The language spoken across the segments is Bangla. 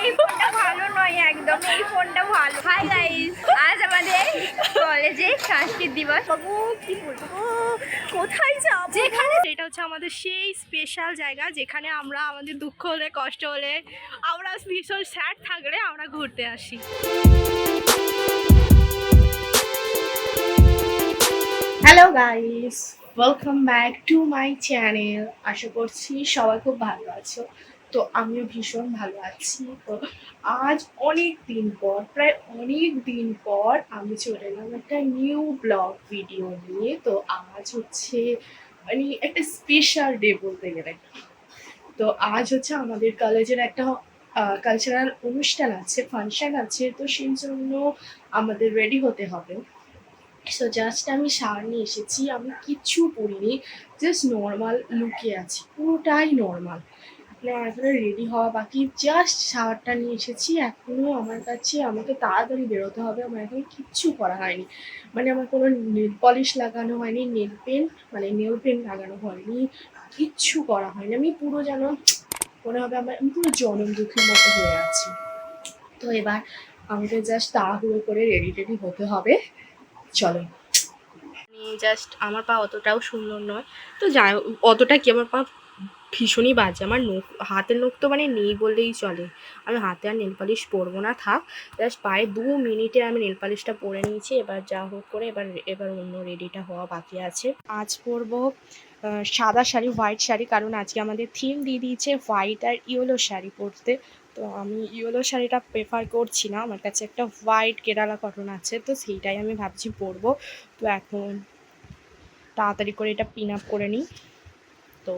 এই ফোনটা ভালো নয় একদম, এই ফোনটা ভালো। হাই গাইস, আজ আমাদের কলেজে সংস্কৃত দিবস। বাবু কি বলবো, কোথায় যাব? যেখানে, এটা হচ্ছে আমাদের সেই স্পেশাল জায়গা যেখানে আমরা আমাদের দুঃখ হলে, কষ্ট হলে, আমরা ভীষণ স্যাড থাকলে আমরা ঘুরতে আসি। Hello guys, welcome back to my channel. আশা করছি সবাই খুব ভালো আছো। তো আমিও ভীষণ ভালো আছি। তো আজ প্রায় অনেক দিন পর আমি চলে এলাম একটা নিউ ব্লগ ভিডিও নিয়ে। তো আজ হচ্ছে মানে একটা স্পেশাল ডে বলতে গেলে। তো আজ হচ্ছে আমাদের কলেজের একটা কালচারাল অনুষ্ঠান আছে, ফাংশন আছে। তো সেই জন্য আমাদের রেডি হতে হবে। সো জাস্ট আমি শাওয়ার নিয়ে এসেছি, আমি কিচ্ছু পরিনি, জাস্ট নর্মাল লুকে আছি, পুরোটাই নর্মাল। এখনো রেডি হওয়া বাকি, জাস্ট শাওয়ারটা নিয়ে এসেছি। এখনও আমার কাছে, আমাকে তাড়াতাড়ি বেরোতে হবে, আমার এখন কিচ্ছু করা হয়নি। মানে আমার কোনো নেল পলিশ লাগানো হয়নি, নেল পেন লাগানো হয়নি, কিচ্ছু করা হয়নি। আমি পুরো যেন মনে হবে আমি পুরো জনম দুঃখের মতো হয়ে আছি। তো এবার আমাকে জাস্ট তাড়াহুড়ো করে রেডি হতে হবে। চলো। জাস্ট আমার পা অতটাও সুন্দর নয়, তো যাই অতটা কি, আমার পা ভীষণই বাজে। আমার হাতের নখ তো মানে নেই বললেই চলে। আমি হাতে আর নেল পালিশ পরবো না, থাক। জাস্ট পায়ে 2 মিনিটে আমি নেল পালিশটা পরে নিয়েছি। এবার যা হোক করে এবার অন্য রেডিটা হওয়া বাকি আছে। আজ পরবো সাদা শাড়ি, হোয়াইট শাড়ি, কারণ আজকে আমাদের থিম দিয়ে দিয়েছে হোয়াইট আর ইয়েলো শাড়ি পরতে। তো আমি ইয়েলো শাড়িটা প্রেফার করছি না, আমার কাছে একটা হোয়াইট কেরালা কটন আছে, তো সেইটাই আমি ভাবছি পরবো। তো এখন তাড়াতাড়ি করে এটা পিন আপ করে নিই। তো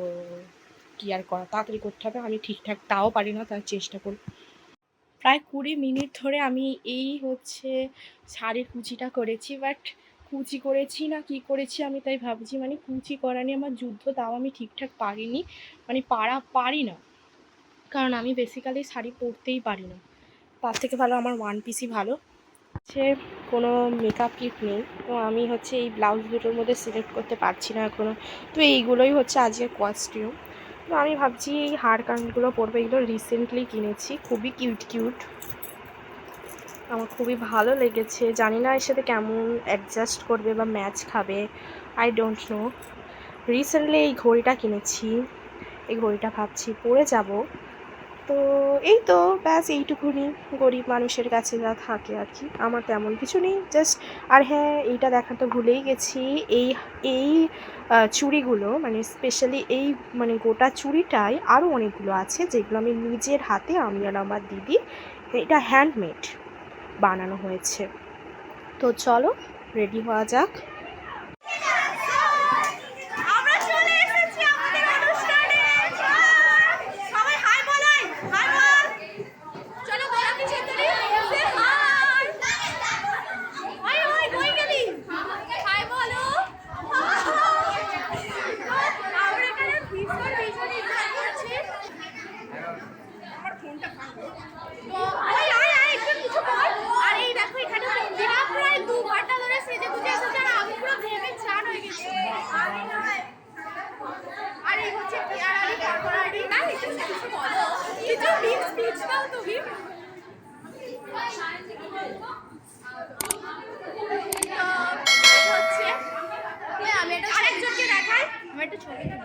কী আর করা, তাড়াতাড়ি করতে হবে। আমি ঠিকঠাক তাও পারি না, তার চেষ্টা করি। প্রায় 20 মিনিট ধরে আমি এই হচ্ছে শাড়ির কুচিটা করেছি, বাট কুচি করেছি না কি করেছি আমি তাই ভাবছি। মানে কুচি করা নিয়ে আমার যুদ্ধ, তাও আমি ঠিকঠাক পারিনি, মানে পারি না, কারণ আমি বেসিক্যালি শাড়ি পরতেই পারি না। তার থেকে ভালো আমার ওয়ান পিসই ভালো। হচ্ছে কোনো মেকআপ কিট নেই, তো আমি হচ্ছে এই ব্লাউজ দুটোর মধ্যে সিলেক্ট করতে পারছি না এখনও। তো এইগুলোই হচ্ছে আজকের কস্টিউম। তো আমি ভাবছি এই হার কানগুলো পরবো, এগুলো রিসেন্টলি কিনেছি, খুবই কিউট। আমার খুবই ভালো লেগেছে, জানি না এর সাথে কেমন অ্যাডজাস্ট করবে বা ম্যাচ খাবে, আই ডোন্ট নো। রিসেন্টলি এই ঘড়িটা কিনেছি, এই ঘড়িটা ভাবছি পরে যাব। তো এই তো ব্যাস এইটুকুনি, গরিব মানুষের কাছে যা থাকে আর কি, আমার তেমন কিছু নেই। জাস্ট, আর হ্যাঁ এইটা দেখাতে ভুলেই গেছি, এই এই চুড়িগুলো মানে স্পেশালি এই মানে গোটা চুড়িটাই আরও অনেকগুলো আছে যেগুলো আমি নিজের হাতে, আমি আর আমার দিদি, এটা হ্যান্ডমেড বানানো হয়েছে। তো চলো রেডি হওয়া যাক।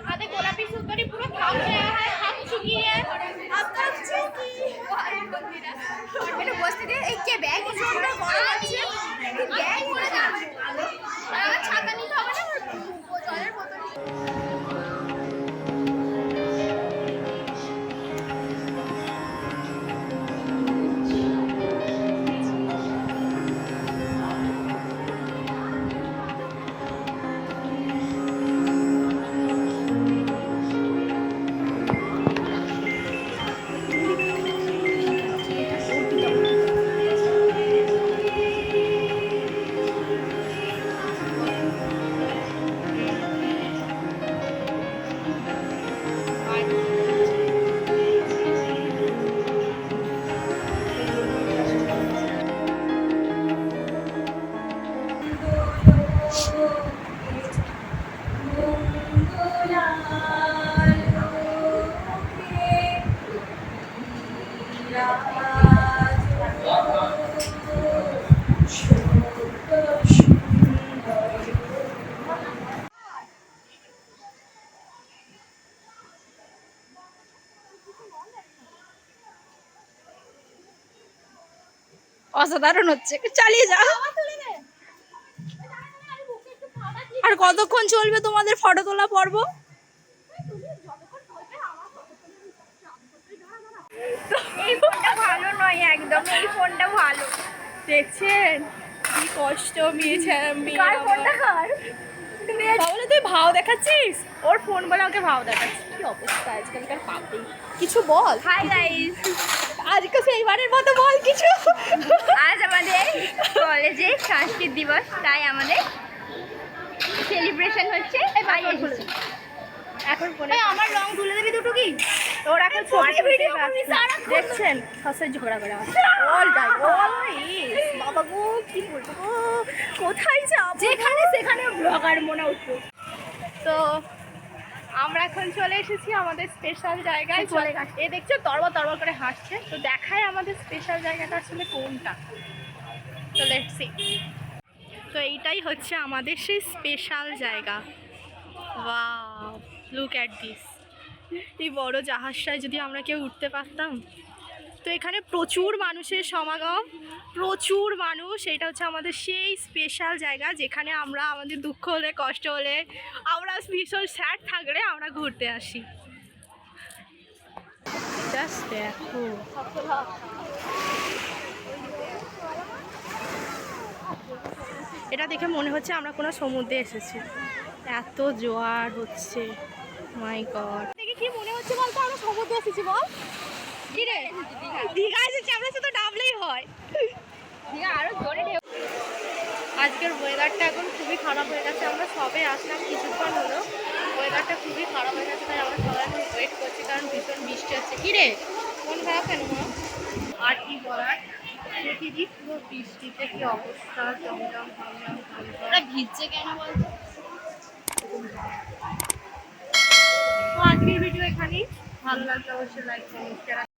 हाथे गोलापी सुंदरी पूरा खाम गया है, थक चुकी है, अब थक चुकी এটা বসতে দে। এই কে ব্যাগ এসে আমরা বড় আছে, ব্যাগ পড়ে যাবে, আমার ছাতা নিতে হবে না, জলের বোতল। অসাধারণ হচ্ছে, চালিয়ে যা। আর কতক্ষণ চলবে তোমাদের ফটো তোলা পর্ব? এই ফোনটা ভালো নয় একদম, এই ফোনটা ভালো। দেখছেন কি কষ্ট মেয়েছে। কার ফোনটা কার? তাহলে তুই ভাও দেখাচ্ছিস, ওর ফোন বলে ওকে ভাও দেখাচ্ছিস। কি অবস্থা আজকালকার পাবলিক, কিছু বল। হাই গাইস, আজকে সেইবারের মতো বল কিছু। আজ আমাদের কলেজে সংস্কৃত দিবস, তাই আমাদের সেলিব্রেশন হচ্ছে। বাড়ি এসেছি এখন ফোনে আমার রং তুলে দেবি দুটো কি? তোর এখন ছবি ভিডিও দেখছেন সসের ঝগড়া করে অল টাইম অলওয়েজ। বাবা গো কি বলবো গো, কোথায় যাব, যেখানে সেখানে ব্লগার মনে উঠতো। তো আমরা এখন চলে এসেছি আমাদের স্পেশাল জায়গায়। চলে গেছে। এ দেখছো তরবর তরবর করে হাসছে, তো দেখায় আমাদের স্পেশাল জায়গাটা আসলে কোনটা। তো লেটস সি। তো এইটাই হচ্ছে আমাদের সেই স্পেশাল জায়গা। Wow, look at this. এই বড় জাহাজটায় যদি আমরা কেউ উঠতে পারতাম। তো এখানে প্রচুর মানুষের সমাগম, প্রচুর মানুষ। এটা হচ্ছে আমাদের সেই স্পেশাল জায়গা যেখানে আমরা আমাদের দুঃখ হলে, কষ্ট হলে, আমরা ভীষণ স্যাড থাকলে আমরা ঘুরতে আসি। জাস্ট দেখো, এটা দেখে মনে হচ্ছে আমরা কোনো সমুদ্রে এসেছি, এত জোয়ার হচ্ছে। মাই গড, দেখে কি মনে হচ্ছে বলতো আমরা সমুদ্রে এসেছি? বল কি রে, দীঘা এসেছি আমরা, শুধু ডাবলেই হয়। আরো জোরে ঢেউ। আজকের ওয়েদারটা এখন খুবই খারাপ হয়ে গেছে, আমরা সবে আসলাম কিছুক্ষণ হলো, ওয়েদারটা খুবই খারাপ হয়ে গেছে, তাই আমরা সবাই এখন ওয়েট করছি কারণ ভীষণ বৃষ্টি হচ্ছে। কি রে মন খারাপ কেন? আর কি বলার, পৃথিবী পুরো বৃষ্টিতে কি অবস্থা, জমজম ঝমঝম ওরা ভিজছে কেন বলতো? তো আজকের ভিডিও এখানেই। ভালো লাগলে অবশ্যই লাইক করুন।